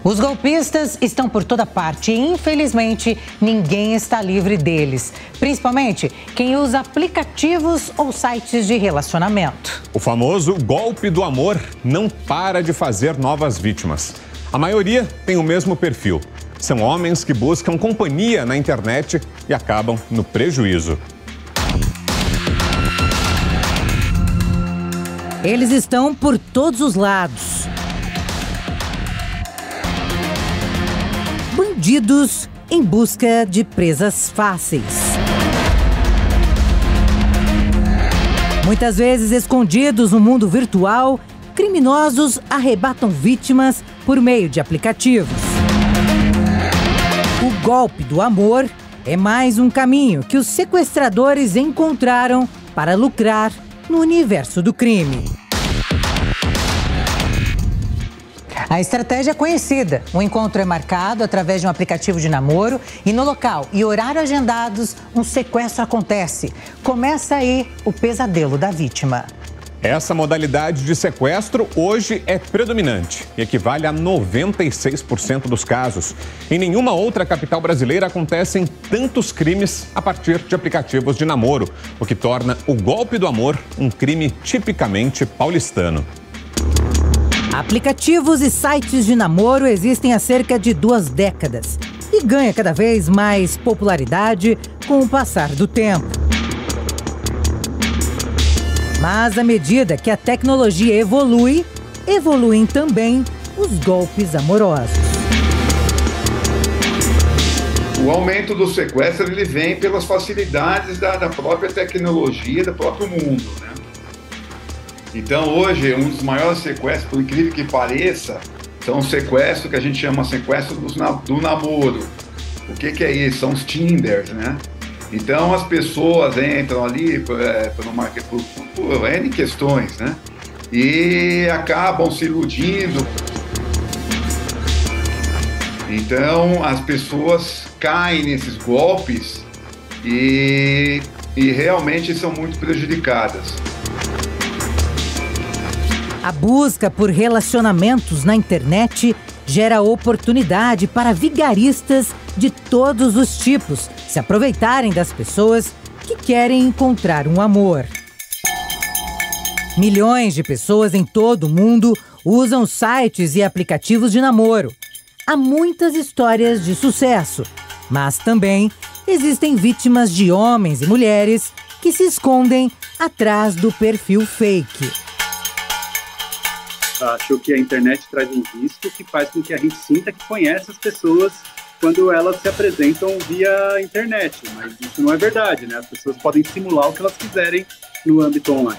Os golpistas estão por toda parte e, infelizmente, ninguém está livre deles. Principalmente quem usa aplicativos ou sites de relacionamento. O famoso golpe do amor não para de fazer novas vítimas. A maioria tem o mesmo perfil. São homens que buscam companhia na internet e acabam no prejuízo. Eles estão por todos os lados. Bandidos em busca de presas fáceis. Muitas vezes escondidos no mundo virtual, criminosos arrebatam vítimas por meio de aplicativos. O golpe do amor é mais um caminho que os sequestradores encontraram para lucrar no universo do crime. A estratégia é conhecida. O encontro é marcado através de um aplicativo de namoro e no local e horário agendados, um sequestro acontece. Começa aí o pesadelo da vítima. Essa modalidade de sequestro hoje é predominante e equivale a 96% dos casos. Em nenhuma outra capital brasileira acontecem tantos crimes a partir de aplicativos de namoro, o que torna o golpe do amor um crime tipicamente paulistano. Aplicativos e sites de namoro existem há cerca de 2 décadas e ganha cada vez mais popularidade com o passar do tempo. Mas à medida que a tecnologia evolui, evoluem também os golpes amorosos. O aumento do sequestro ele vem pelas facilidades da própria tecnologia, do próprio mundo, né? Então hoje um dos maiores sequestros, por incrível que pareça, são os sequestros que a gente chama sequestro do namoro. O que é isso? São os Tinders, né? Então as pessoas entram ali por N questões, né? E acabam se iludindo. Então as pessoas caem nesses golpes e realmente são muito prejudicadas. A busca por relacionamentos na internet gera oportunidade para vigaristas de todos os tipos se aproveitarem das pessoas que querem encontrar um amor. Milhões de pessoas em todo o mundo usam sites e aplicativos de namoro. Há muitas histórias de sucesso, mas também existem vítimas de homens e mulheres que se escondem atrás do perfil fake. Acho que a internet traz um risco que faz com que a gente sinta que conhece as pessoas quando elas se apresentam via internet, mas isso não é verdade, né? As pessoas podem simular o que elas quiserem no âmbito online.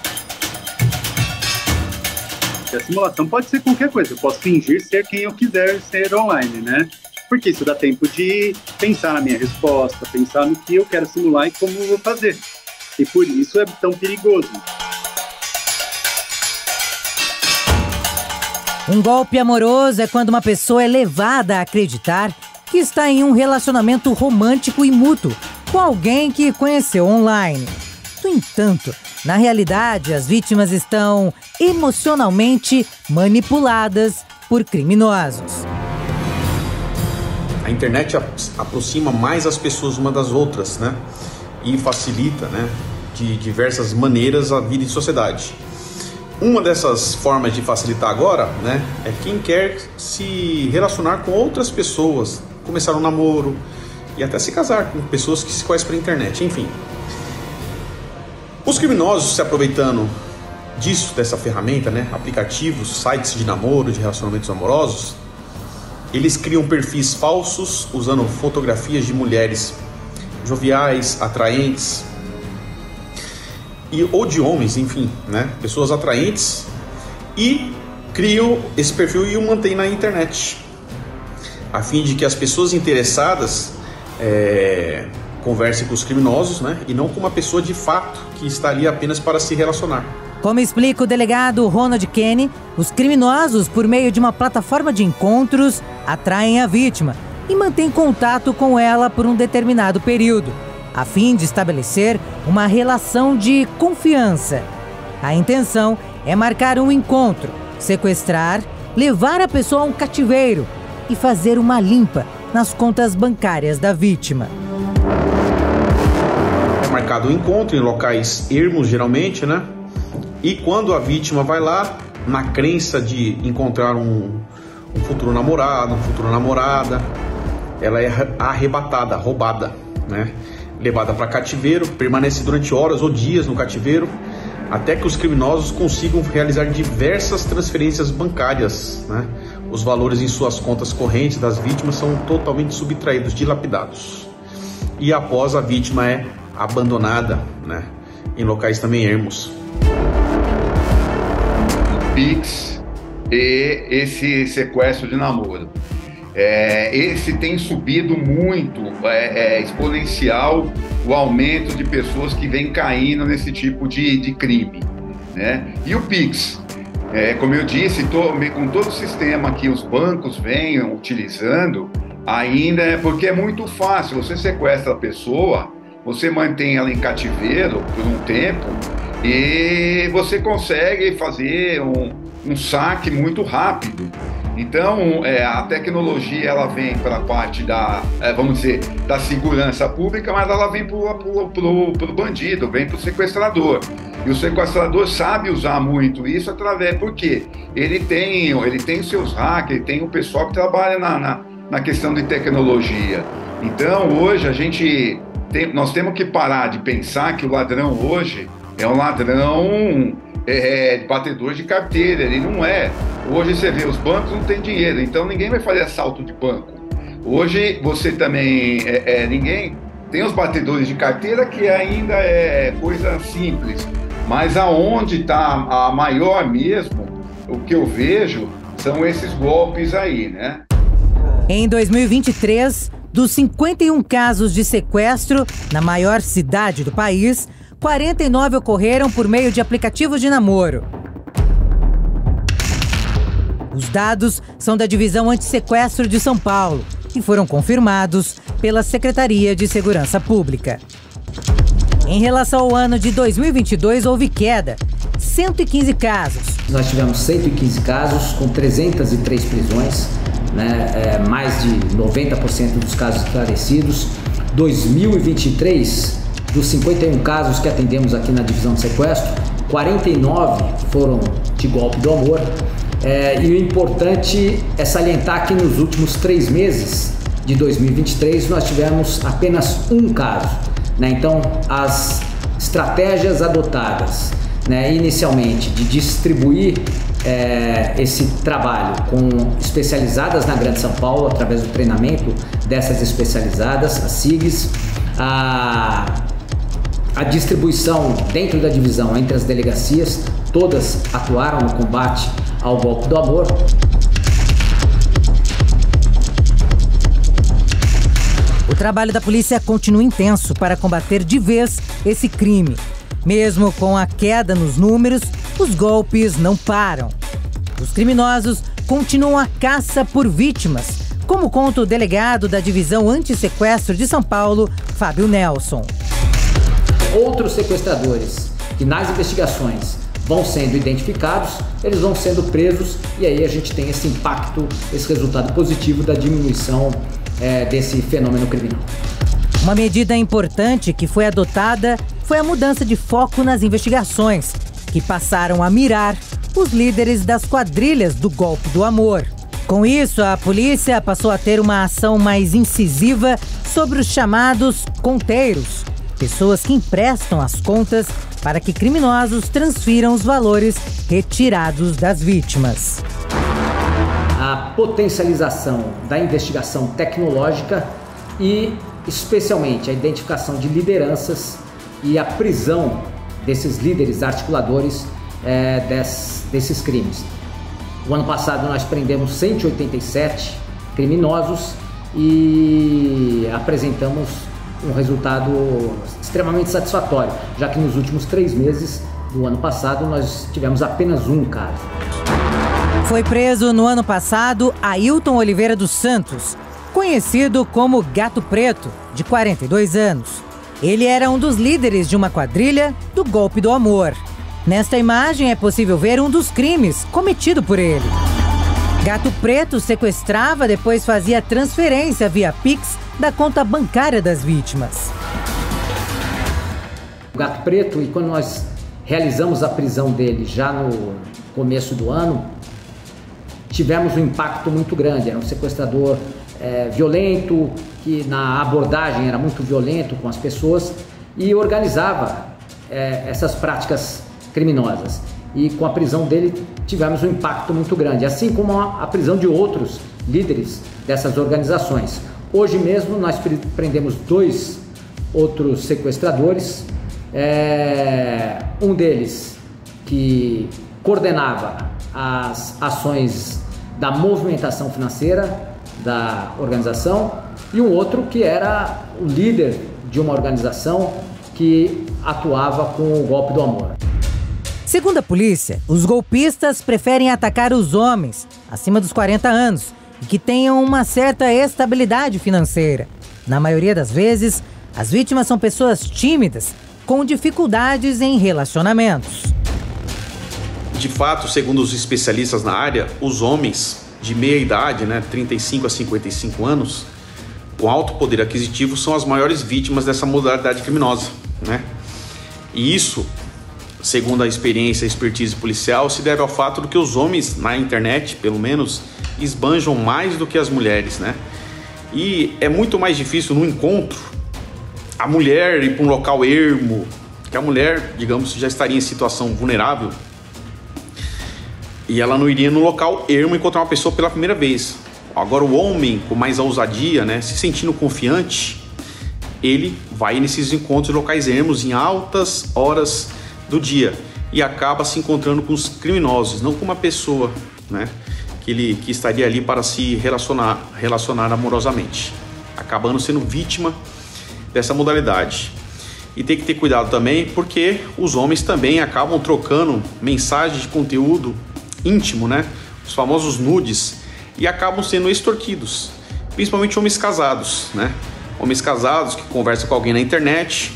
E a simulação pode ser qualquer coisa, eu posso fingir ser quem eu quiser ser online, né? Porque isso dá tempo de pensar na minha resposta, pensar no que eu quero simular e como eu vou fazer. E por isso é tão perigoso. Um golpe amoroso é quando uma pessoa é levada a acreditar que está em um relacionamento romântico e mútuo com alguém que conheceu online. No entanto, na realidade, as vítimas estão emocionalmente manipuladas por criminosos. A internet aproxima mais as pessoas umas das outras, né? E facilita, né, de diversas maneiras a vida em sociedade. Uma dessas formas de facilitar agora, né, é quem quer se relacionar com outras pessoas, começar um namoro e até se casar com pessoas que se conhecem pela internet, enfim. Os criminosos se aproveitando disso, dessa ferramenta, né, aplicativos, sites de namoro, de relacionamentos amorosos, eles criam perfis falsos usando fotografias de mulheres joviais, atraentes, ou de homens, enfim, né? Pessoas atraentes, e criam esse perfil e o mantêm na internet, a fim de que as pessoas interessadas conversem com os criminosos, né? E não com uma pessoa de fato que está ali apenas para se relacionar. Como explica o delegado Ronald Kenny, os criminosos, por meio de uma plataforma de encontros, atraem a vítima e mantêm contato com ela por um determinado período, a fim de estabelecer uma relação de confiança. A intenção é marcar um encontro, sequestrar, levar a pessoa a um cativeiro e fazer uma limpa nas contas bancárias da vítima. É marcado o encontro em locais ermos, geralmente, né? E quando a vítima vai lá, na crença de encontrar um futuro namorado, uma futura namorada, ela é arrebatada, roubada, né? Levada para cativeiro, permanece durante horas ou dias no cativeiro, até que os criminosos consigam realizar diversas transferências bancárias, né? Os valores em suas contas correntes das vítimas são totalmente subtraídos, dilapidados. E após, a vítima é abandonada, né? Em locais também ermos. Pix e esse sequestro de namoro. Esse tem subido muito, exponencial o aumento de pessoas que vêm caindo nesse tipo de crime, né? E o Pix, como eu disse, com todo o sistema que os bancos vêm utilizando, ainda porque é muito fácil, você sequestra a pessoa, você mantém ela em cativeiro por um tempo e você consegue fazer um saque muito rápido. Então, a tecnologia ela vem para a parte da, vamos dizer, da segurança pública, mas ela vem para o bandido, vem para o sequestrador. E o sequestrador sabe usar muito isso através, porque ele tem seus hackers, ele tem o pessoal que trabalha na questão de tecnologia. Então, hoje, nós temos que parar de pensar que o ladrão hoje é um ladrão batedor de carteira, ele não é. Hoje você vê, os bancos não têm dinheiro, então ninguém vai fazer assalto de banco. Hoje você também, ninguém tem os batedores de carteira que ainda é coisa simples, mas aonde está a maior mesmo, o que eu vejo são esses golpes aí, né? Em 2023, dos 51 casos de sequestro na maior cidade do país, 49 ocorreram por meio de aplicativos de namoro. Os dados são da Divisão Antissequestro de São Paulo e foram confirmados pela Secretaria de Segurança Pública. Em relação ao ano de 2022, houve queda, 115 casos. Nós tivemos 115 casos com 303 prisões, né? Mais de 90% dos casos esclarecidos. 2023, dos 51 casos que atendemos aqui na divisão de sequestro, 49 foram de golpe do amor. E o importante é salientar que nos últimos 3 meses de 2023 nós tivemos apenas um caso, né? Então, as estratégias adotadas, né, inicialmente de distribuir esse trabalho com especializadas na Grande São Paulo, através do treinamento dessas especializadas, as SIGs, a distribuição dentro da divisão entre as delegacias, todas atuaram no combate ao golpe do amor. O trabalho da polícia continua intenso para combater de vez esse crime. Mesmo com a queda nos números, os golpes não param. Os criminosos continuam a caça por vítimas, como conta o delegado da Divisão Antissequestro de São Paulo, Fábio Nelson. Outros sequestradores que nas investigações vão sendo identificados, eles vão sendo presos e aí a gente tem esse impacto, esse resultado positivo da diminuição desse fenômeno criminal. Uma medida importante que foi adotada foi a mudança de foco nas investigações, que passaram a mirar os líderes das quadrilhas do golpe do amor. Com isso, a polícia passou a ter uma ação mais incisiva sobre os chamados conteiros, pessoas que emprestam as contas para que criminosos transfiram os valores retirados das vítimas. A potencialização da investigação tecnológica e, especialmente, a identificação de lideranças e a prisão desses líderes articuladores desses crimes. O ano passado nós prendemos 187 criminosos e apresentamos um resultado extremamente satisfatório, já que nos últimos 3 meses do ano passado nós tivemos apenas um caso. Foi preso no ano passado Ailton Oliveira dos Santos, conhecido como Gato Preto, de 42 anos. Ele era um dos líderes de uma quadrilha do golpe do amor. Nesta imagem é possível ver um dos crimes cometido por ele. Gato Preto sequestrava, depois fazia transferência via Pix da conta bancária das vítimas. O Gato Preto, e quando nós realizamos a prisão dele já no começo do ano, tivemos um impacto muito grande. Era um sequestrador violento, que na abordagem era muito violento com as pessoas e organizava essas práticas criminosas. E com a prisão dele tivemos um impacto muito grande, assim como a prisão de outros líderes dessas organizações. Hoje mesmo nós prendemos 2 outros sequestradores, um deles que coordenava as ações da movimentação financeira da organização e um outro que era o líder de uma organização que atuava com o golpe do amor. Segundo a polícia, os golpistas preferem atacar os homens acima dos 40 anos e que tenham uma certa estabilidade financeira. Na maioria das vezes, as vítimas são pessoas tímidas, com dificuldades em relacionamentos. De fato, segundo os especialistas na área, os homens de meia idade, 35 a 55 anos, com alto poder aquisitivo, são as maiores vítimas dessa modalidade criminosa, E isso, segundo a experiência e expertise policial, se deve ao fato de que os homens, na internet, pelo menos, esbanjam mais do que as mulheres, E é muito mais difícil no encontro a mulher ir para um local ermo, que a mulher, digamos, já estaria em situação vulnerável e ela não iria no local ermo encontrar uma pessoa pela primeira vez. Agora o homem, com mais ousadia, se sentindo confiante, ele vai nesses encontros em locais ermos em altas horas do dia e acaba se encontrando com os criminosos, não com uma pessoa, que estaria ali para se relacionar amorosamente, acabando sendo vítima dessa modalidade. E tem que ter cuidado também, porque os homens também acabam trocando mensagens de conteúdo íntimo, os famosos nudes, e acabam sendo extorquidos, principalmente homens casados, Homens casados que conversam com alguém na internet,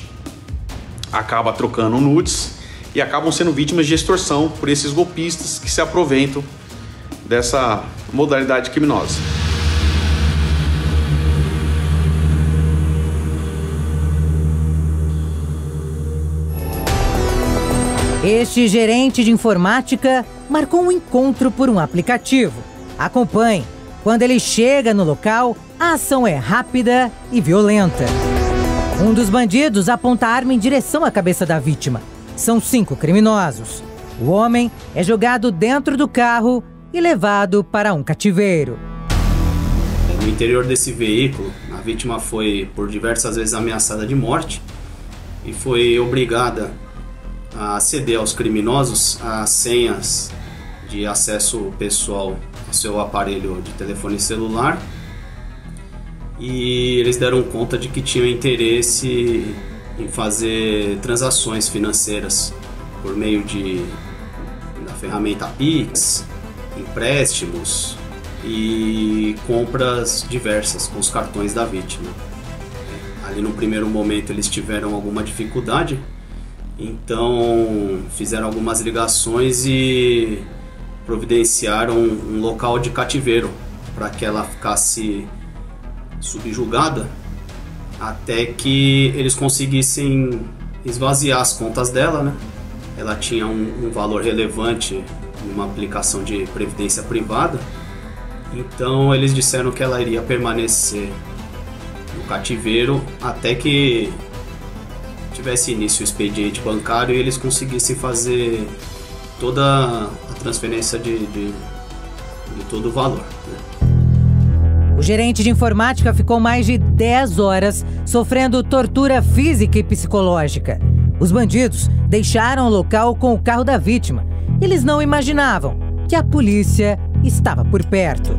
acabam trocando nudes e acabam sendo vítimas de extorsão por esses golpistas que se aproveitam dessa modalidade criminosa. Este gerente de informática marcou um encontro por um aplicativo. Acompanhe. Quando ele chega no local, a ação é rápida e violenta. Um dos bandidos aponta a arma em direção à cabeça da vítima. São 5 criminosos. O homem é jogado dentro do carro e levado para um cativeiro. No interior desse veículo, a vítima foi por diversas vezes ameaçada de morte e foi obrigada a ceder aos criminosos as senhas de acesso pessoal ao seu aparelho de telefone celular, e eles deram conta de que tinham interesse em fazer transações financeiras por meio da ferramenta Pix, empréstimos e compras diversas com os cartões da vítima. Ali no primeiro momento eles tiveram alguma dificuldade, então fizeram algumas ligações e providenciaram um local de cativeiro para que ela ficasse subjugada até que eles conseguissem esvaziar as contas dela, Ela tinha um valor relevante numa aplicação de previdência privada, então eles disseram que ela iria permanecer no cativeiro até que tivesse início o expediente bancário e eles conseguissem fazer toda a transferência de todo o valor. O gerente de informática ficou mais de 10 horas sofrendo tortura física e psicológica. Os bandidos deixaram o local com o carro da vítima. Eles não imaginavam que a polícia estava por perto.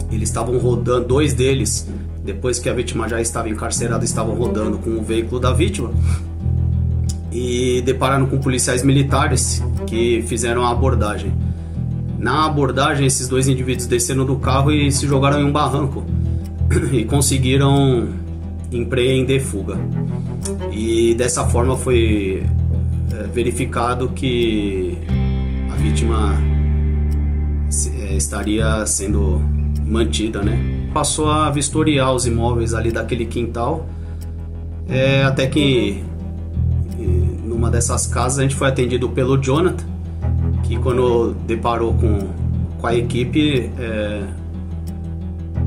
Eles estavam rodando, 2 deles, depois que a vítima já estava encarcerada, estavam rodando com o veículo da vítima e depararam com policiais militares que fizeram a abordagem. Na abordagem, esses 2 indivíduos desceram do carro e se jogaram em um barranco e conseguiram empreender fuga. E dessa forma foi verificado que a vítima estaria sendo mantida, né? Passou a vistoriar os imóveis ali daquele quintal, até que numa dessas casas a gente foi atendido pelo Jonathan, que quando deparou com a equipe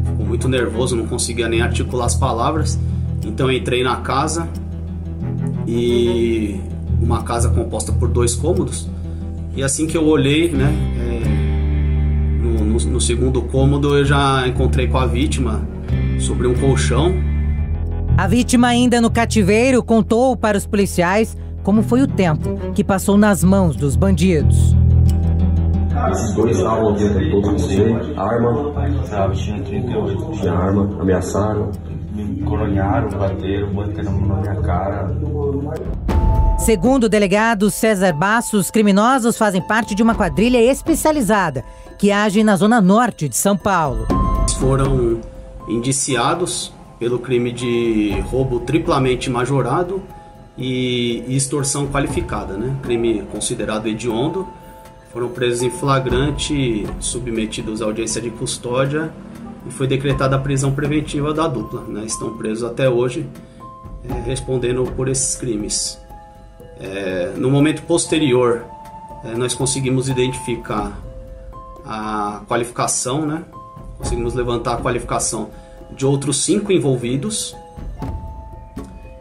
ficou muito nervoso, não conseguia nem articular as palavras. Então eu entrei na casa, e uma casa composta por 2 cômodos, e assim que eu olhei, né, no segundo cômodo eu já encontrei com a vítima sobre um colchão. A vítima, ainda no cativeiro, contou para os policiais como foi o tempo que passou nas mãos dos bandidos. Esses 2 estavam o tempo todo com arma. Tinha 38. Tinha arma, ameaçaram. Me coronharam, bateram na minha cara. Segundo o delegado César Basso, os criminosos fazem parte de uma quadrilha especializada que age na zona norte de São Paulo. Foram indiciados pelo crime de roubo triplamente majorado e extorsão qualificada, né? Crime considerado hediondo. Foram presos em flagrante, submetidos à audiência de custódia, e foi decretada a prisão preventiva da dupla, né? Estão presos até hoje, respondendo por esses crimes. No momento posterior, nós conseguimos identificar a qualificação, né? Conseguimos levantar a qualificação de outros 5 envolvidos,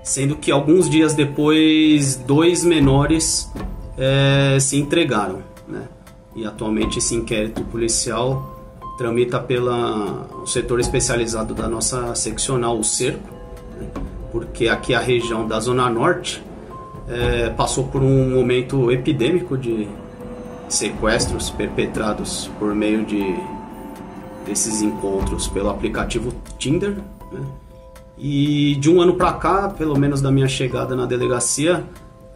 sendo que alguns dias depois 2 menores se entregaram, né? E atualmente esse inquérito policial tramita pelo setor especializado da nossa seccional, o Cerco, né? Porque aqui a região da Zona Norte passou por um momento epidêmico de sequestros perpetrados por meio desses encontros pelo aplicativo Tinder, né? E de um ano para cá, pelo menos da minha chegada na delegacia,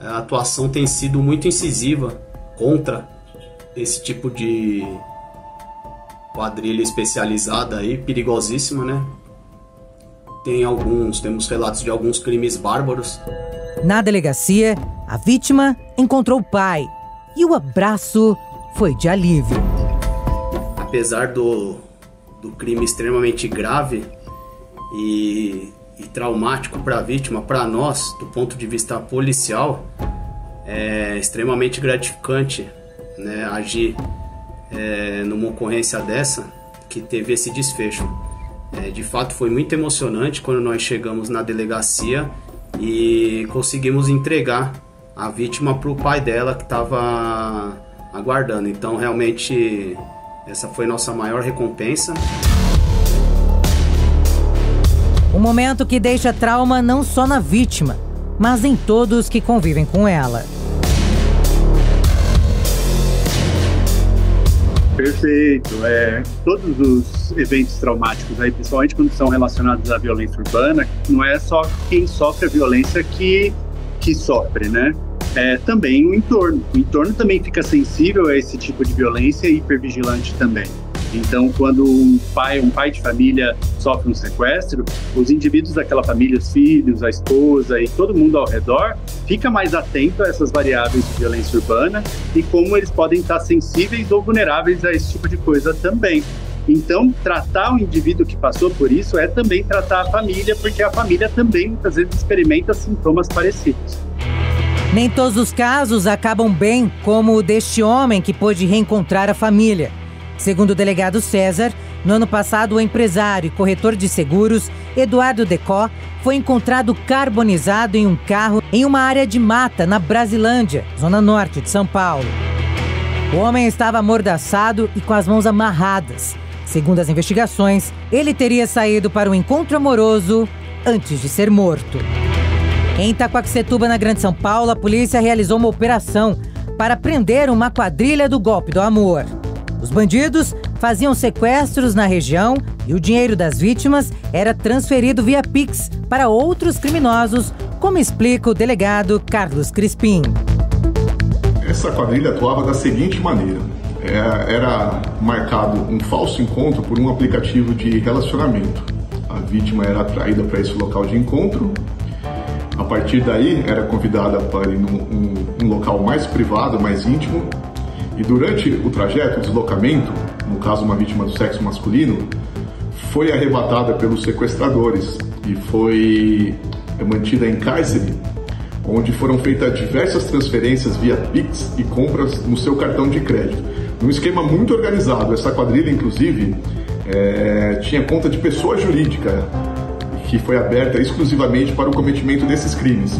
a atuação tem sido muito incisiva contra esse tipo de quadrilha especializada e perigosíssima, né? Temos relatos de alguns crimes bárbaros. Na delegacia, a vítima encontrou o pai e o abraço foi de alívio. Apesar do crime extremamente grave e traumático para a vítima, para nós, do ponto de vista policial, é extremamente gratificante, né, agir numa ocorrência dessa que teve esse desfecho. De fato, foi muito emocionante quando nós chegamos na delegacia e conseguimos entregar a vítima para o pai dela, que estava aguardando. Então, realmente, essa foi nossa maior recompensa. Um momento que deixa trauma não só na vítima, mas em todos que convivem com ela. Perfeito. Todos os eventos traumáticos, aí, principalmente quando são relacionados à violência urbana, não é só quem sofre a violência que sofre, né? Também o entorno. O entorno também fica sensível a esse tipo de violência e hipervigilante também. Então, quando um pai de família sofre um sequestro, os indivíduos daquela família, os filhos, a esposa e todo mundo ao redor, fica mais atento a essas variáveis de violência urbana e como eles podem estar sensíveis ou vulneráveis a esse tipo de coisa também. Então, tratar o indivíduo que passou por isso é também tratar a família, porque a família também muitas vezes experimenta sintomas parecidos. Nem todos os casos acabam bem, como o deste homem que pôde reencontrar a família. Segundo o delegado César, no ano passado o empresário e corretor de seguros Eduardo Decó foi encontrado carbonizado em um carro em uma área de mata na Brasilândia, zona norte de São Paulo. O homem estava amordaçado e com as mãos amarradas. Segundo as investigações, ele teria saído para um encontro amoroso antes de ser morto. Em Itaquaquecetuba, na Grande São Paulo, a polícia realizou uma operação para prender uma quadrilha do golpe do amor. Os bandidos faziam sequestros na região e o dinheiro das vítimas era transferido via Pix para outros criminosos, como explica o delegado Carlos Crispim. Essa quadrilha atuava da seguinte maneira: era marcado um falso encontro por um aplicativo de relacionamento. A vítima era atraída para esse local de encontro. A partir daí, era convidada para ir num local mais privado, mais íntimo. E durante o trajeto, o deslocamento, no caso uma vítima do sexo masculino, foi arrebatada pelos sequestradores e foi mantida em cárcere, onde foram feitas diversas transferências via Pix e compras no seu cartão de crédito. Num esquema muito organizado. Essa quadrilha, inclusive, tinha conta de pessoa jurídica, que foi aberta exclusivamente para o cometimento desses crimes,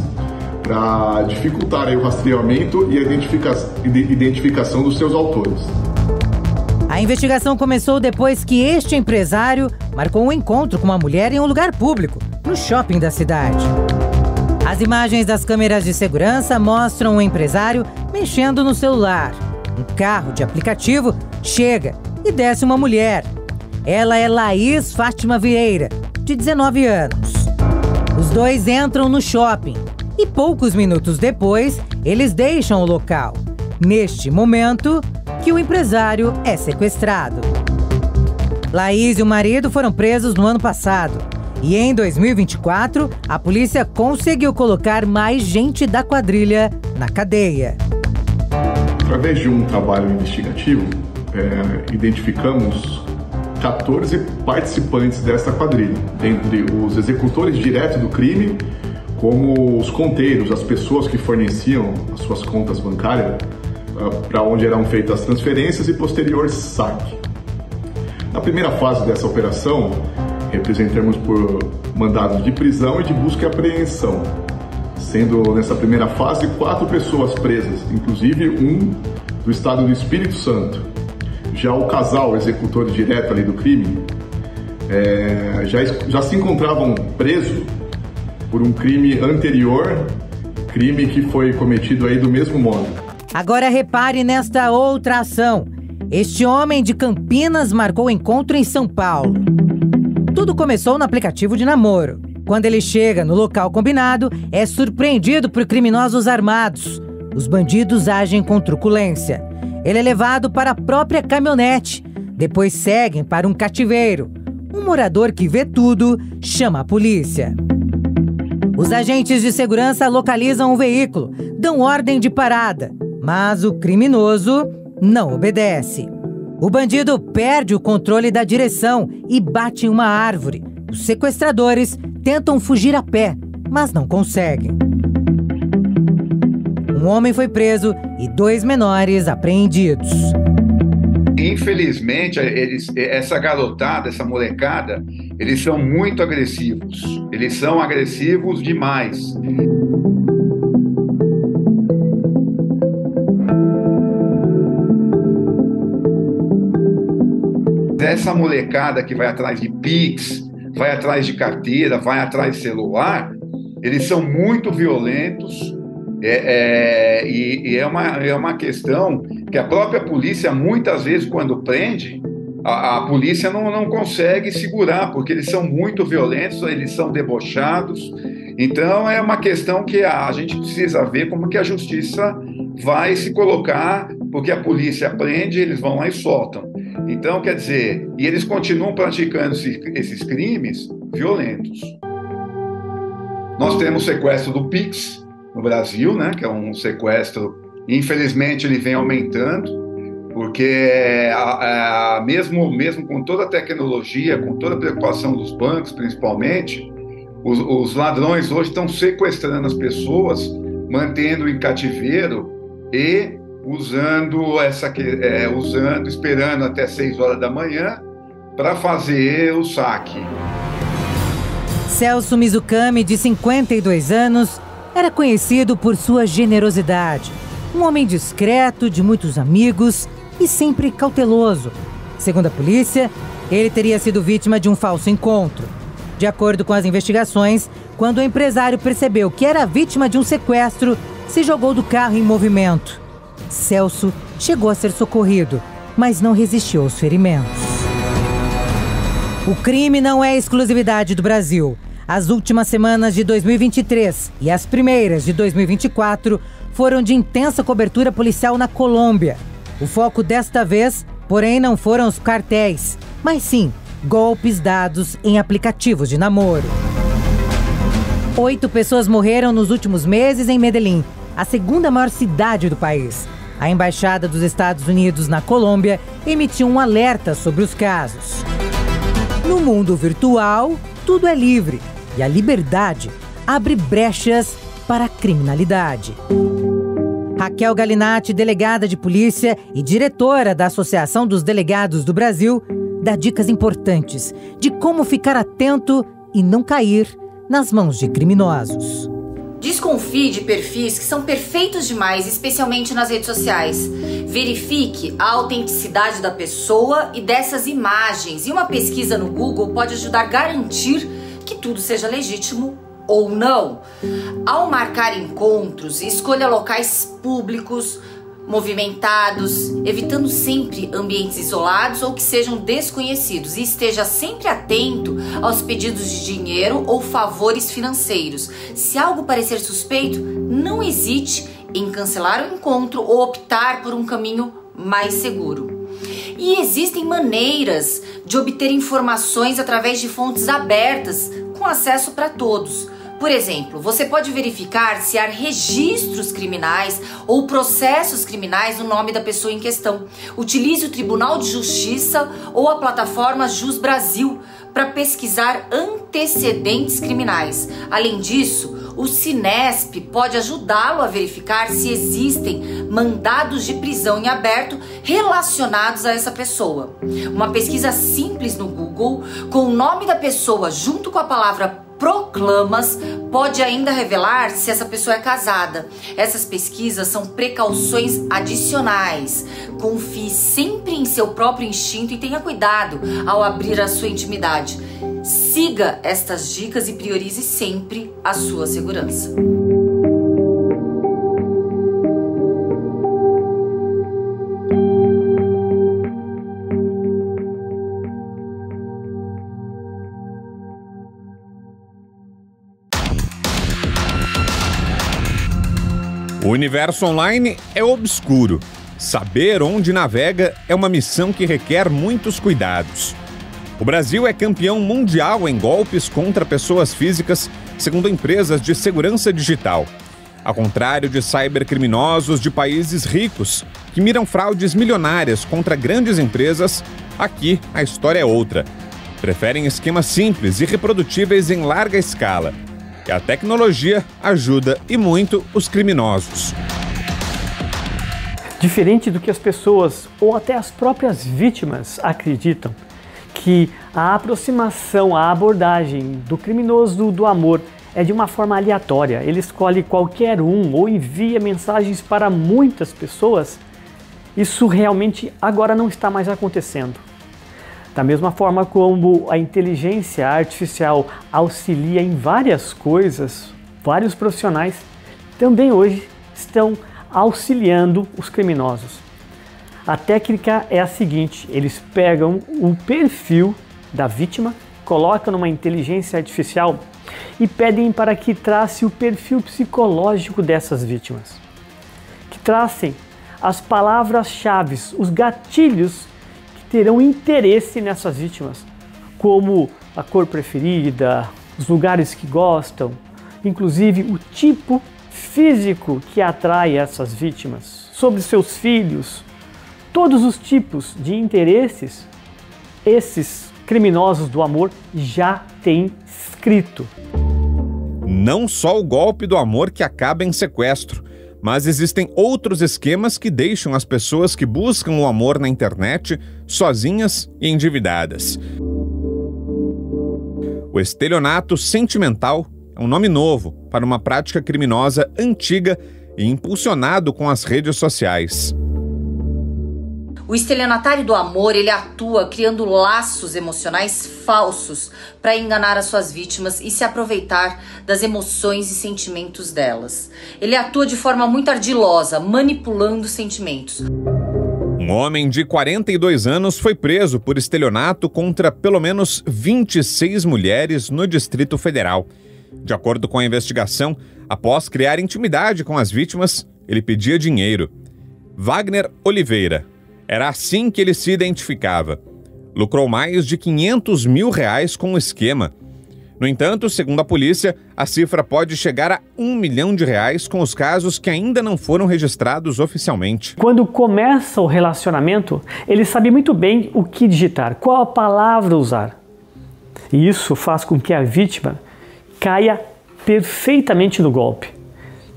para dificultar aí o rastreamento e a identificação dos seus autores. A investigação começou depois que este empresário marcou um encontro com uma mulher em um lugar público, no shopping da cidade. As imagens das câmeras de segurança mostram o empresário mexendo no celular. Um carro de aplicativo chega e desce uma mulher. Ela é Laís Fátima Vieira, de 19 anos. Os dois entram no shopping e poucos minutos depois, eles deixam o local. Neste momento, que o empresário é sequestrado. Laís e o marido foram presos no ano passado. E em 2024, a polícia conseguiu colocar mais gente da quadrilha na cadeia. Através de um trabalho investigativo, identificamos 14 participantes dessa quadrilha, dentre os executores diretos do crime, como os conteiros, as pessoas que forneciam as suas contas bancárias, para onde eram feitas as transferências e posterior saque. Na primeira fase dessa operação, representamos por mandados de prisão e de busca e apreensão, sendo nessa primeira fase 4 pessoas presas, inclusive um do estado do Espírito Santo. Já o casal executor direto ali do crime já se encontravam presos por um crime anterior, crime que foi cometido aí do mesmo modo. Agora repare nesta outra ação. Este homem de Campinas marcou o encontro em São Paulo. Tudo começou no aplicativo de namoro. Quando ele chega no local combinado, é surpreendido por criminosos armados. Os bandidos agem com truculência. Ele é levado para a própria caminhonete. Depois seguem para um cativeiro. Um morador que vê tudo chama a polícia. Os agentes de segurança localizam o veículo, dão ordem de parada. Mas o criminoso não obedece. O bandido perde o controle da direção e bate em uma árvore. Os sequestradores tentam fugir a pé, mas não conseguem. Um homem foi preso e 2 menores apreendidos. Infelizmente, essa garotada, essa molecada, eles são muito agressivos. Eles são agressivos demais. Essa molecada que vai atrás de Pix, vai atrás de carteira, vai atrás de celular, eles são muito violentos e é uma questão que a própria polícia, muitas vezes, quando prende, a polícia não consegue segurar, porque eles são muito violentos, eles são debochados. Então, é uma questão que a gente precisa ver como que a justiça vai se colocar, porque a polícia prende, eles vão lá e soltam. Então, quer dizer, e eles continuam praticando esses crimes violentos. Nós temos o sequestro do Pix no Brasil, né, que é um sequestro, infelizmente, ele vem aumentando, porque mesmo com toda a tecnologia, com toda a preocupação dos bancos, principalmente, os ladrões hoje estão sequestrando as pessoas, mantendo em cativeiro e esperando até 6 horas da manhã para fazer o saque. Celso Mizukami, de 52 anos, era conhecido por sua generosidade. Um homem discreto, de muitos amigos e sempre cauteloso. Segundo a polícia, ele teria sido vítima de um falso encontro. De acordo com as investigações, quando o empresário percebeu que era vítima de um sequestro, se jogou do carro em movimento. Celso chegou a ser socorrido, mas não resistiu aos ferimentos. O crime não é exclusividade do Brasil. As últimas semanas de 2023 e as primeiras de 2024 foram de intensa cobertura policial na Colômbia. O foco desta vez, porém, não foram os cartéis, mas sim golpes dados em aplicativos de namoro. 8 pessoas morreram nos últimos meses em Medellín, a segunda maior cidade do país. A Embaixada dos Estados Unidos na Colômbia emitiu um alerta sobre os casos. No mundo virtual, tudo é livre e a liberdade abre brechas para a criminalidade. Raquel Galinatti, delegada de polícia e diretora da Associação dos Delegados do Brasil, dá dicas importantes de como ficar atento e não cair nas mãos de criminosos. Desconfie de perfis que são perfeitos demais, especialmente nas redes sociais. Verifique a autenticidade da pessoa e dessas imagens. E uma pesquisa no Google pode ajudar a garantir que tudo seja legítimo ou não. Ao marcar encontros, escolha locais públicos, movimentados, evitando sempre ambientes isolados ou que sejam desconhecidos, e esteja sempre atento aos pedidos de dinheiro ou favores financeiros. Se algo parecer suspeito, não hesite em cancelar o encontro ou optar por um caminho mais seguro. E existem maneiras de obter informações através de fontes abertas, com acesso para todos. Por exemplo, você pode verificar se há registros criminais ou processos criminais no nome da pessoa em questão. Utilize o Tribunal de Justiça ou a plataforma Jus Brasil para pesquisar antecedentes criminais. Além disso, o Cinesp pode ajudá-lo a verificar se existem mandados de prisão em aberto relacionados a essa pessoa. Uma pesquisa simples no Google com o nome da pessoa junto com a palavra proclamas pode ainda revelar se essa pessoa é casada. Essas pesquisas são precauções adicionais. Confie sempre em seu próprio instinto e tenha cuidado ao abrir a sua intimidade. Siga estas dicas e priorize sempre a sua segurança. O universo online é obscuro. Saber onde navega é uma missão que requer muitos cuidados. O Brasil é campeão mundial em golpes contra pessoas físicas, segundo empresas de segurança digital. Ao contrário de cybercriminosos de países ricos, que miram fraudes milionárias contra grandes empresas, aqui a história é outra. Preferem esquemas simples e reprodutíveis em larga escala. E a tecnologia ajuda e muito os criminosos. Diferente do que as pessoas ou até as próprias vítimas acreditam, que a aproximação, a abordagem do criminoso do amor é de uma forma aleatória. Ele escolhe qualquer um ou envia mensagens para muitas pessoas. Isso realmente agora não está mais acontecendo. Da mesma forma como a inteligência artificial auxilia em várias coisas, vários profissionais também hoje estão auxiliando os criminosos. A técnica é a seguinte: eles pegam o perfil da vítima, colocam numa inteligência artificial e pedem para que trace o perfil psicológico dessas vítimas, que tracem as palavras-chave, os gatilhos terão interesse nessas vítimas, como a cor preferida, os lugares que gostam, inclusive o tipo físico que atrai essas vítimas, sobre seus filhos, todos os tipos de interesses, esses criminosos do amor já têm escrito. Não só o golpe do amor que acaba em sequestro, mas existem outros esquemas que deixam as pessoas que buscam o amor na internet sozinhas e endividadas. O estelionato sentimental é um nome novo para uma prática criminosa antiga e impulsionado com as redes sociais. O estelionatário do amor, ele atua criando laços emocionais falsos para enganar as suas vítimas e se aproveitar das emoções e sentimentos delas. Ele atua de forma muito ardilosa, manipulando sentimentos. Um homem de 42 anos foi preso por estelionato contra pelo menos 26 mulheres no Distrito Federal. De acordo com a investigação, após criar intimidade com as vítimas, ele pedia dinheiro. Wagner Oliveira. Era assim que ele se identificava. Lucrou mais de R$500 mil com o esquema. No entanto, segundo a polícia, a cifra pode chegar a R$1 milhão com os casos que ainda não foram registrados oficialmente. Quando começa o relacionamento, ele sabe muito bem o que digitar, qual a palavra usar. E isso faz com que a vítima caia perfeitamente no golpe,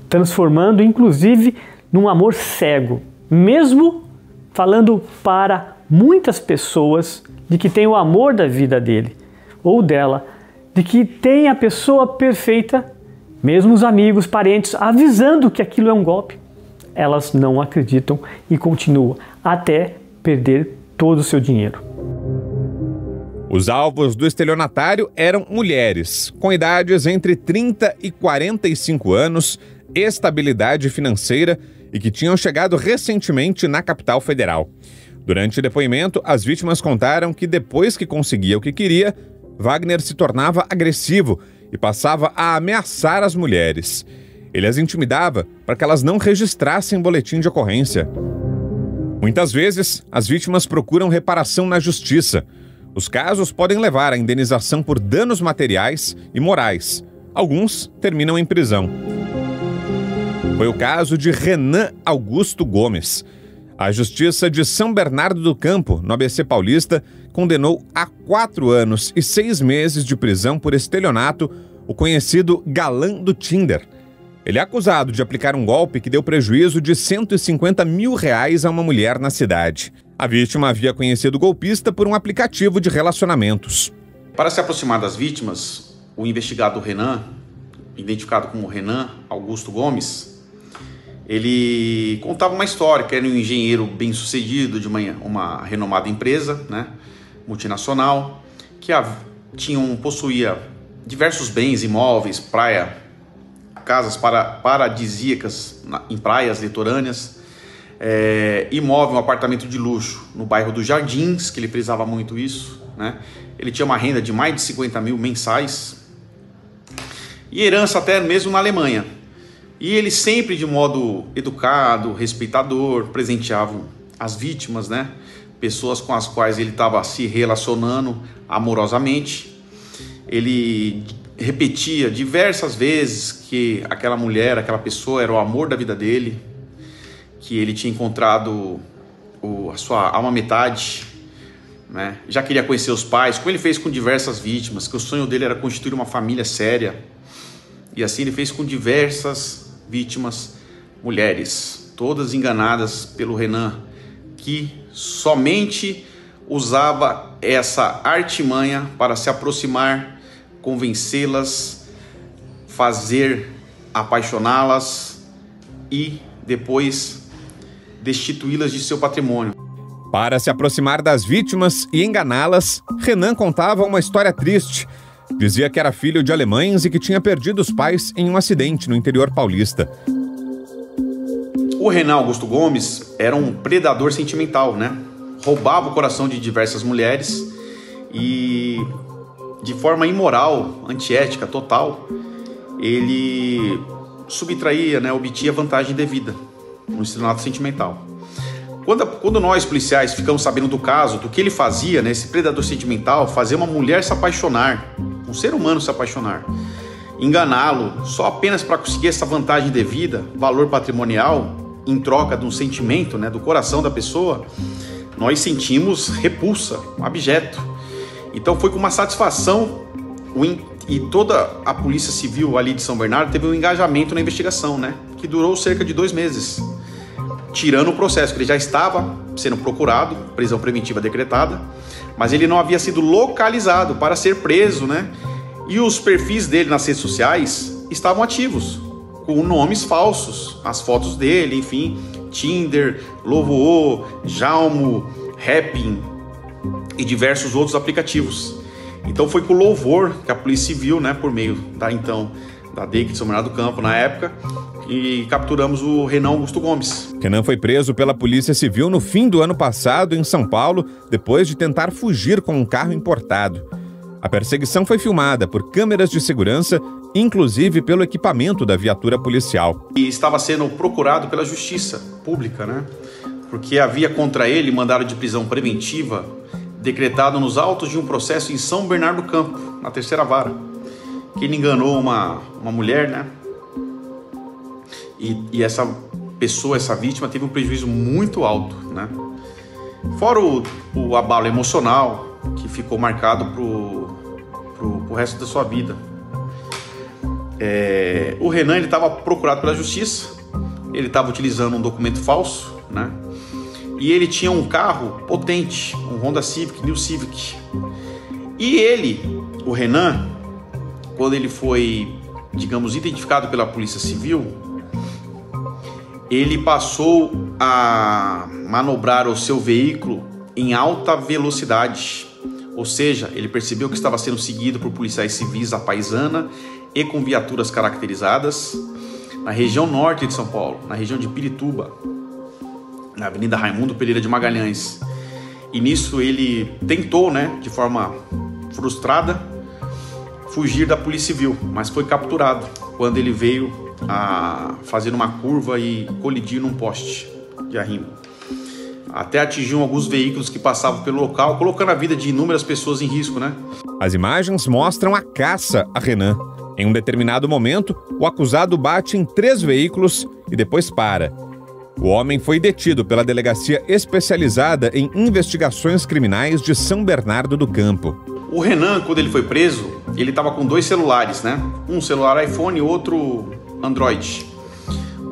transformando inclusive num amor cego, mesmo falando para muitas pessoas de que tem o amor da vida dele ou dela, de que tem a pessoa perfeita, mesmo os amigos, parentes, avisando que aquilo é um golpe. Elas não acreditam e continuam até perder todo o seu dinheiro. Os alvos do estelionatário eram mulheres, com idades entre 30 e 45 anos, estabilidade financeira e que tinham chegado recentemente na capital federal. Durante o depoimento, as vítimas contaram que depois que conseguia o que queria, Wagner se tornava agressivo e passava a ameaçar as mulheres. Ele as intimidava para que elas não registrassem boletim de ocorrência. Muitas vezes, as vítimas procuram reparação na justiça. Os casos podem levar à indenização por danos materiais e morais. Alguns terminam em prisão. Foi o caso de Renan Augusto Gomes. A Justiça de São Bernardo do Campo, no ABC Paulista, condenou a 4 anos e 6 meses de prisão por estelionato o conhecido galã do Tinder. Ele é acusado de aplicar um golpe que deu prejuízo de R$150 mil a uma mulher na cidade. A vítima havia conhecido o golpista por um aplicativo de relacionamentos. Para se aproximar das vítimas, o investigado Renan, identificado como Renan Augusto Gomes, ele contava uma história, que era um engenheiro bem-sucedido de uma renomada empresa, né, multinacional, que possuía diversos bens imóveis, casas paradisíacas em praias litorâneas, imóvel, um apartamento de luxo no bairro dos Jardins, que ele frisava muito isso, né? Ele tinha uma renda de mais de 50 mil mensais e herança até mesmo na Alemanha. E ele sempre de modo educado, respeitador, presenteava as vítimas, né? Pessoas com as quais ele estava se relacionando amorosamente. Ele repetia diversas vezes que aquela mulher, aquela pessoa era o amor da vida dele, que ele tinha encontrado a sua alma metade, né? Já queria conhecer os pais, como ele fez com diversas vítimas, que o sonho dele era constituir uma família séria. E assim ele fez com diversas vítimas mulheres, todas enganadas pelo Renan, que somente usava essa artimanha para se aproximar, convencê-las, apaixoná-las e depois destituí-las de seu patrimônio. Para se aproximar das vítimas e enganá-las, Renan contava uma história triste. Dizia que era filho de alemães e que tinha perdido os pais em um acidente no interior paulista. O Renan Augusto Gomes era um predador sentimental, né? Roubava o coração de diversas mulheres e, de forma imoral, antiética total, ele subtraía, né, obtinha vantagem devida no estelionato sentimental. Quando nós, policiais, ficamos sabendo do caso, do que ele fazia, né, esse predador sentimental, fazer uma mulher se apaixonar, um ser humano se apaixonar, enganá-lo só apenas para conseguir essa vantagem devida, valor patrimonial, em troca de um sentimento, né, do coração da pessoa, nós sentimos repulsa, um abjeto. Então foi com uma satisfação, e toda a Polícia Civil ali de São Bernardo teve um engajamento na investigação, né, que durou cerca de 2 meses. Tirando o processo, que ele já estava sendo procurado, prisão preventiva decretada, mas ele não havia sido localizado para ser preso, né? E os perfis dele nas redes sociais estavam ativos, com nomes falsos, as fotos dele, enfim, Tinder, Lovoo, Jalmo, Happn e diversos outros aplicativos. Então foi com o louvor que a Polícia Civil, né, por meio da DEIC de São Bernardo do Campo na época, e capturamos o Renan Augusto Gomes. Renan foi preso pela Polícia Civil no fim do ano passado em São Paulo, depois de tentar fugir com um carro importado. A perseguição foi filmada por câmeras de segurança, inclusive pelo equipamento da viatura policial. E estava sendo procurado pela Justiça Pública, né? Porque havia contra ele mandado de prisão preventiva decretado nos autos de um processo em São Bernardo do Campo, na 3ª Vara. que ele enganou uma mulher, né? E essa pessoa, essa vítima, teve um prejuízo muito alto, né? Fora o abalo emocional que ficou marcado pro resto da sua vida. O Renan estava procurado pela justiça, ele estava utilizando um documento falso, né? E ele tinha um carro potente, um Honda Civic, New Civic. E ele, o Renan, quando ele foi, digamos, identificado pela Polícia Civil, ele passou a manobrar o seu veículo em alta velocidade. Ou seja, ele percebeu que estava sendo seguido por policiais civis da Paisana e com viaturas caracterizadas na região norte de São Paulo, na região de Pirituba, na Avenida Raimundo Pereira de Magalhães. E nisso ele tentou, né, de forma frustrada, fugir da Polícia Civil, mas foi capturado quando ele veio a fazer uma curva e colidir num poste de arrimo. Até atingiu alguns veículos que passavam pelo local, colocando a vida de inúmeras pessoas em risco, né? As imagens mostram a caça a Renan. Em um determinado momento, o acusado bate em 3 veículos e depois para. O homem foi detido pela Delegacia Especializada em Investigações Criminais de São Bernardo do Campo. O Renan, quando ele foi preso, ele estava com 2 celulares, né? Um celular iPhone e outro Android.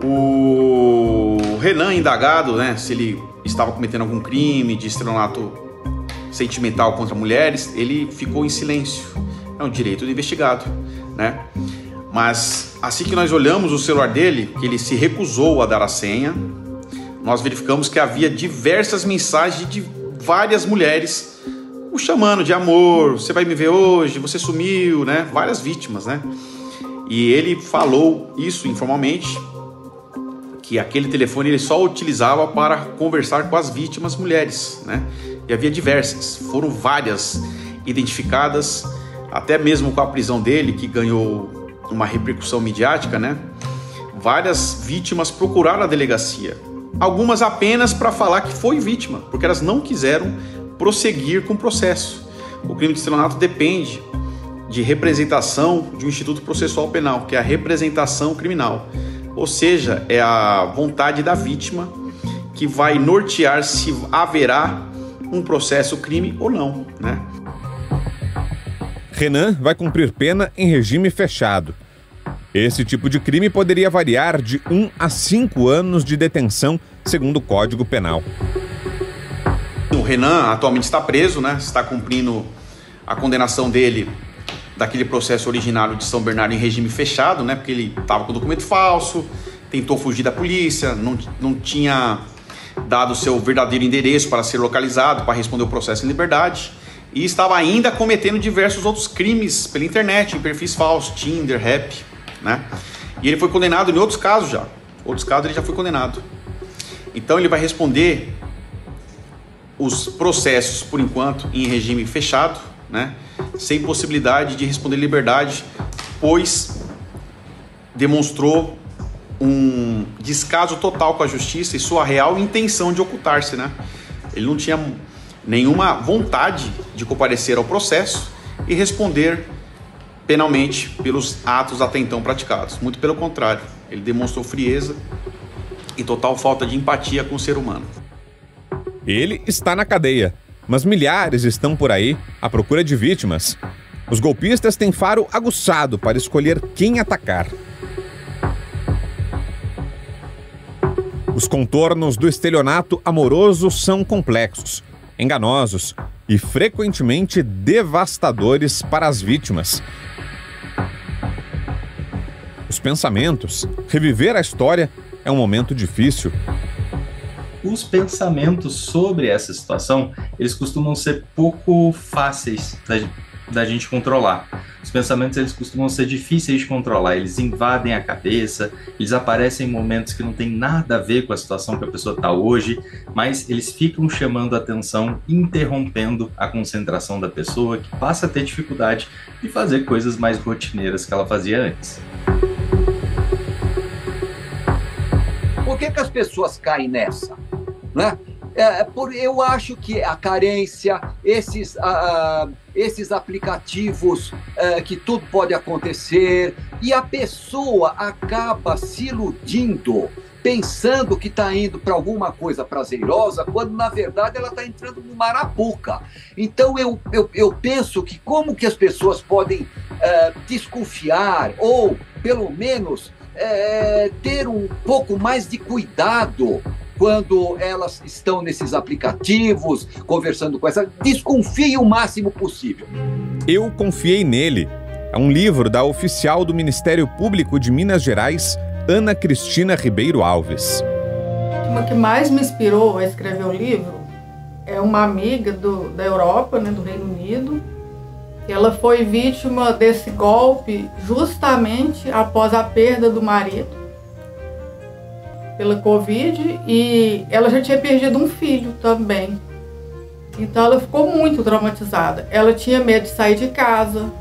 O Renan, indagado, né, se ele estava cometendo algum crime de estelionato sentimental contra mulheres, ele ficou em silêncio. É um direito do investigado, né? Mas assim que nós olhamos o celular dele, que ele se recusou a dar a senha, nós verificamos que havia diversas mensagens de várias mulheres o chamando de amor, você vai me ver hoje, você sumiu, né? Várias vítimas, né? E ele falou isso informalmente, que aquele telefone ele só utilizava para conversar com as vítimas mulheres, né? E havia diversas, foram várias identificadas, até mesmo com a prisão dele, que ganhou uma repercussão midiática, né? Várias vítimas procuraram a delegacia, algumas apenas para falar que foi vítima, porque elas não quiseram prosseguir com o processo. O crime de estelionato depende de representação de um instituto processual penal, que é a representação criminal. Ou seja, é a vontade da vítima que vai nortear se haverá um processo crime ou não, né? Renan vai cumprir pena em regime fechado. Esse tipo de crime poderia variar de 1 a 5 anos de detenção, segundo o Código Penal. O Renan atualmente está preso, né? Está cumprindo a condenação dele daquele processo originário de São Bernardo em regime fechado, né? Porque ele estava com documento falso, tentou fugir da polícia, não tinha dado o seu verdadeiro endereço para ser localizado, para responder o processo em liberdade, e estava ainda cometendo diversos outros crimes pela internet, em perfis falsos, Tinder, Rap, né? E ele foi condenado em outros casos já. Outros casos ele já foi condenado. Então ele vai responder os processos, por enquanto, em regime fechado, né? Sem possibilidade de responder liberdade, pois demonstrou um descaso total com a justiça e sua real intenção de ocultar-se, né? Ele não tinha nenhuma vontade de comparecer ao processo e responder penalmente pelos atos até então praticados. Muito pelo contrário, ele demonstrou frieza e total falta de empatia com o ser humano. Ele está na cadeia, mas milhares estão por aí à procura de vítimas. Os golpistas têm faro aguçado para escolher quem atacar. Os contornos do estelionato amoroso são complexos, enganosos e frequentemente devastadores para as vítimas. Os pensamentos, reviver a história é um momento difícil. Os pensamentos sobre essa situação, eles costumam ser pouco fáceis da gente controlar. Os pensamentos, eles costumam ser difíceis de controlar, eles invadem a cabeça, eles aparecem em momentos que não tem nada a ver com a situação que a pessoa está hoje, mas eles ficam chamando a atenção, interrompendo a concentração da pessoa, que passa a ter dificuldade de fazer coisas mais rotineiras que ela fazia antes. Por que as pessoas caem nessa? Né? Eu acho que a carência, esses aplicativos que tudo pode acontecer, e a pessoa acaba se iludindo, pensando que está indo para alguma coisa prazerosa, quando na verdade ela está entrando no Marapuca. Então eu penso que como que as pessoas podem desconfiar, ou pelo menos ter um pouco mais de cuidado quando elas estão nesses aplicativos, conversando com essa, desconfie o máximo possível. Eu Confiei Nele. É um livro da oficial do Ministério Público de Minas Gerais, Ana Cristina Ribeiro Alves. O que mais me inspirou a escrever o livro é uma amiga da Europa, né, do Reino Unido. Ela foi vítima desse golpe justamente após a perda do marido pela Covid, e ela já tinha perdido um filho também. Então ela ficou muito traumatizada. Ela tinha medo de sair de casa.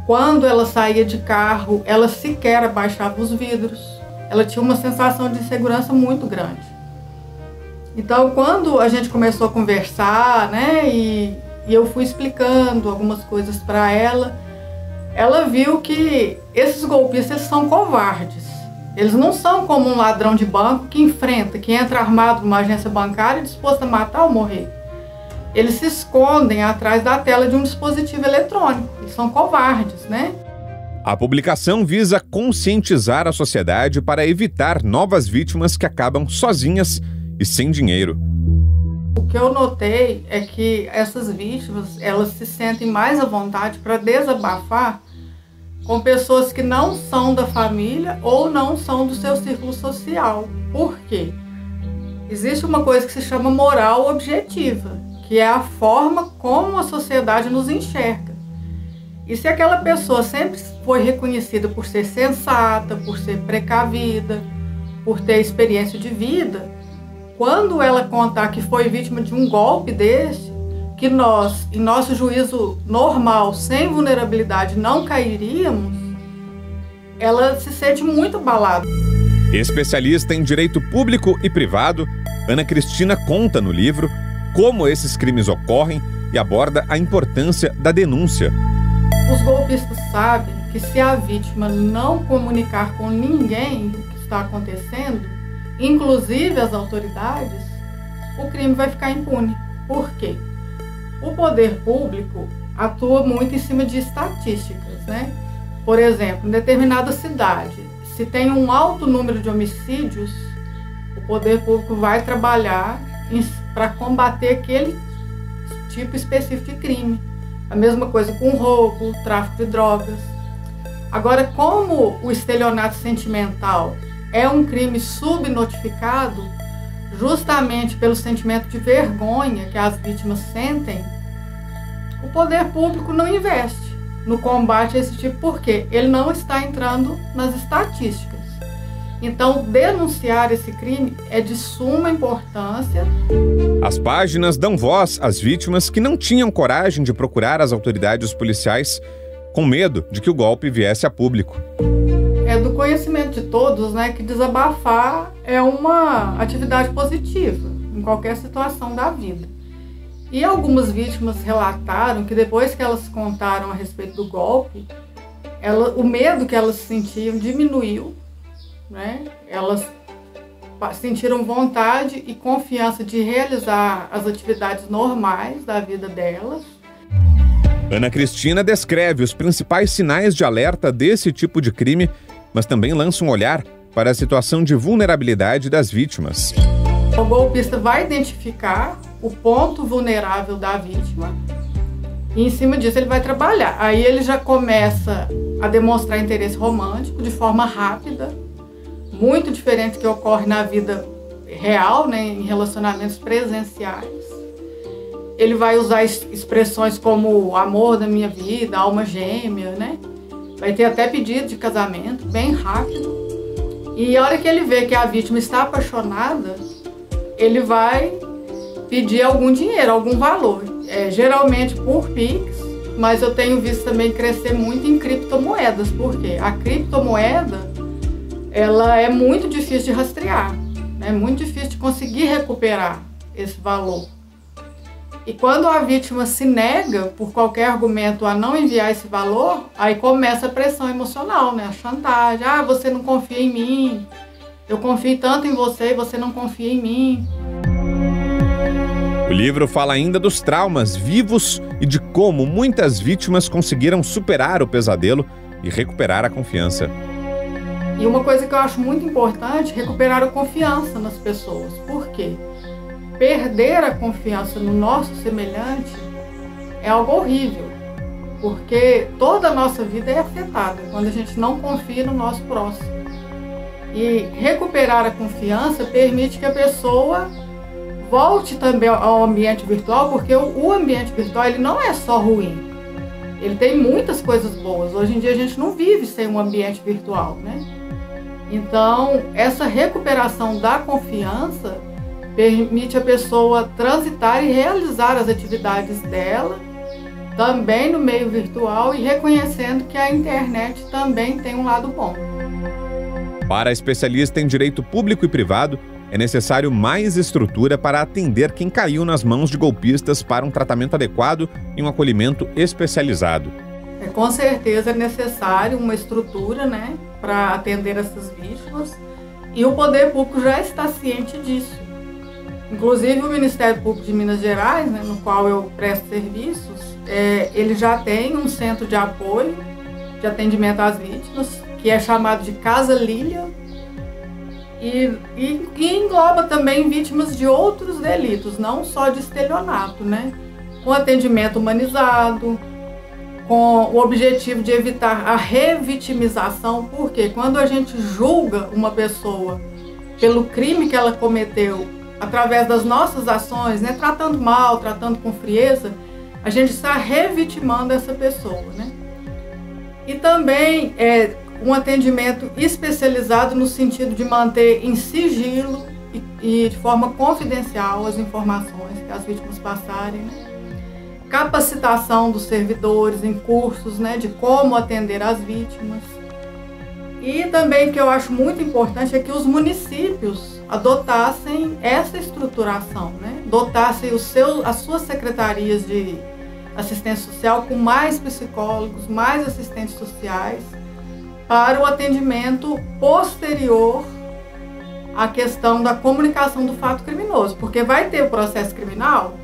Quando ela saía de carro, ela sequer abaixava os vidros. Ela tinha uma sensação de insegurança muito grande. Então quando a gente começou a conversar, né, e eu fui explicando algumas coisas para ela, ela viu que esses golpistas são covardes. Eles não são como um ladrão de banco que enfrenta, que entra armado numa agência bancária disposto a matar ou morrer. Eles se escondem atrás da tela de um dispositivo eletrônico. Eles são covardes, né? A publicação visa conscientizar a sociedade para evitar novas vítimas que acabam sozinhas e sem dinheiro. O que eu notei é que essas vítimas, elas se sentem mais à vontade para desabafar com pessoas que não são da família ou não são do seu círculo social. Por quê? Existe uma coisa que se chama moral objetiva, que é a forma como a sociedade nos enxerga. E se aquela pessoa sempre foi reconhecida por ser sensata, por ser precavida, por ter experiência de vida, quando ela contar que foi vítima de um golpe desse, que nós, em nosso juízo normal, sem vulnerabilidade, não cairíamos, ela se sente muito abalada. Especialista em direito público e privado, Ana Cristina conta no livro como esses crimes ocorrem e aborda a importância da denúncia. Os golpistas sabem que se a vítima não comunicar com ninguém o que está acontecendo, inclusive as autoridades, o crime vai ficar impune. Por quê? O poder público atua muito em cima de estatísticas, né? Por exemplo, em determinada cidade, se tem um alto número de homicídios, o poder público vai trabalhar para combater aquele tipo específico de crime. A mesma coisa com roubo, tráfico de drogas. Agora, como o estelionato sentimental é um crime subnotificado, justamente pelo sentimento de vergonha que as vítimas sentem, o poder público não investe no combate a esse tipo, porque ele não está entrando nas estatísticas. Então, denunciar esse crime é de suma importância. As páginas dão voz às vítimas que não tinham coragem de procurar as autoridades policiais com medo de que o golpe viesse a público. É do conhecimento de todos, né, que desabafar é uma atividade positiva em qualquer situação da vida. E algumas vítimas relataram que depois que elas contaram a respeito do golpe, o medo que elas sentiam diminuiu, né? Elas sentiram vontade e confiança de realizar as atividades normais da vida delas. Ana Cristina descreve os principais sinais de alerta desse tipo de crime, mas também lança um olhar para a situação de vulnerabilidade das vítimas. O golpista vai identificar o ponto vulnerável da vítima e, em cima disso, ele vai trabalhar. Aí ele já começa a demonstrar interesse romântico de forma rápida, muito diferente do que ocorre na vida real, né, em relacionamentos presenciais. Ele vai usar expressões como o amor da minha vida, alma gêmea, né? Vai ter até pedido de casamento, bem rápido. E a hora que ele vê que a vítima está apaixonada, ele vai pedir algum dinheiro, algum valor. Geralmente por Pix, mas eu tenho visto também crescer muito em criptomoedas. Por quê? A criptomoeda, ela é muito difícil de rastrear, é muito difícil de conseguir recuperar. esse valor. E quando a vítima se nega, por qualquer argumento, a não enviar esse valor, aí começa a pressão emocional, né? A chantagem. Ah, você não confia em mim. Eu confio tanto em você e você não confia em mim. O livro fala ainda dos traumas vivos e de como muitas vítimas conseguiram superar o pesadelo e recuperar a confiança. E uma coisa que eu acho muito importante, recuperar a confiança nas pessoas. Por quê? Perder a confiança no nosso semelhante é algo horrível, porque toda a nossa vida é afetada quando a gente não confia no nosso próximo. E recuperar a confiança permite que a pessoa volte também ao ambiente virtual, porque o ambiente virtual ele não é só ruim, ele tem muitas coisas boas. Hoje em dia a gente não vive sem um ambiente virtual, né? Então, essa recuperação da confiança permite a pessoa transitar e realizar as atividades dela também no meio virtual e reconhecendo que a internet também tem um lado bom. Para a especialista em direito público e privado, é necessário mais estrutura para atender quem caiu nas mãos de golpistas para um tratamento adequado e um acolhimento especializado. Com certeza é necessário uma estrutura, né, para atender essas vítimas, e o poder público já está ciente disso. Inclusive o Ministério Público de Minas Gerais, né, no qual eu presto serviços, ele já tem um centro de apoio, de atendimento às vítimas, que é chamado de Casa Lília, e engloba também vítimas de outros delitos, não só de estelionato, né? Com atendimento humanizado, com o objetivo de evitar a revitimização, porque quando a gente julga uma pessoa pelo crime que ela cometeu, através das nossas ações, né, tratando mal, tratando com frieza, a gente está revitimando essa pessoa, né? E também um atendimento especializado no sentido de manter em sigilo e de forma confidencial as informações que as vítimas passarem, né? Capacitação dos servidores em cursos, né, de como atender as vítimas. E também o que eu acho muito importante é que os municípios adotassem essa estruturação, né? Dotassem as suas secretarias de assistência social com mais psicólogos, mais assistentes sociais, para o atendimento posterior à questão da comunicação do fato criminoso, porque vai ter o processo criminal,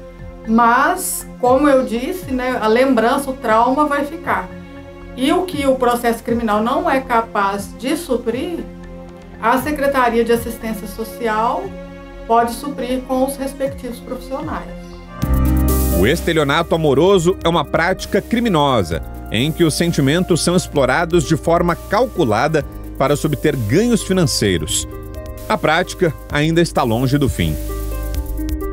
mas, como eu disse, né, a lembrança, o trauma vai ficar. E o que o processo criminal não é capaz de suprir, a Secretaria de Assistência Social pode suprir com os respectivos profissionais. O estelionato amoroso é uma prática criminosa, em que os sentimentos são explorados de forma calculada para se obter ganhos financeiros. A prática ainda está longe do fim.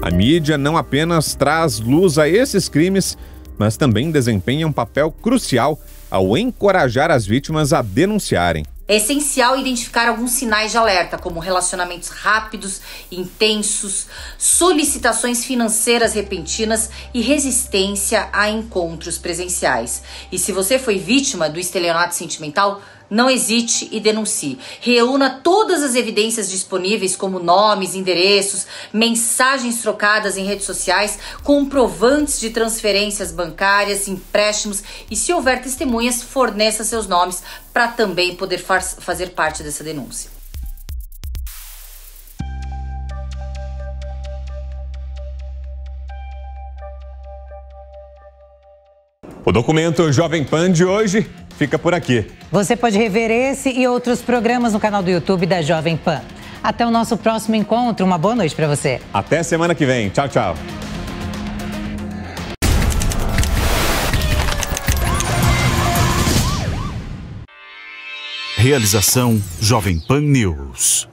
A mídia não apenas traz luz a esses crimes, mas também desempenha um papel crucial ao encorajar as vítimas a denunciarem. É essencial identificar alguns sinais de alerta, como relacionamentos rápidos, intensos, solicitações financeiras repentinas e resistência a encontros presenciais. E se você foi vítima do estelionato sentimental, não hesite e denuncie. Reúna todas as evidências disponíveis, como nomes, endereços, mensagens trocadas em redes sociais, comprovantes de transferências bancárias, empréstimos e, se houver testemunhas, forneça seus nomes para também poder fazer parte dessa denúncia. O documento Jovem Pan de hoje fica por aqui. Você pode rever esse e outros programas no canal do YouTube da Jovem Pan. Até o nosso próximo encontro. Uma boa noite para você. Até semana que vem. Tchau, tchau. Realização Jovem Pan News.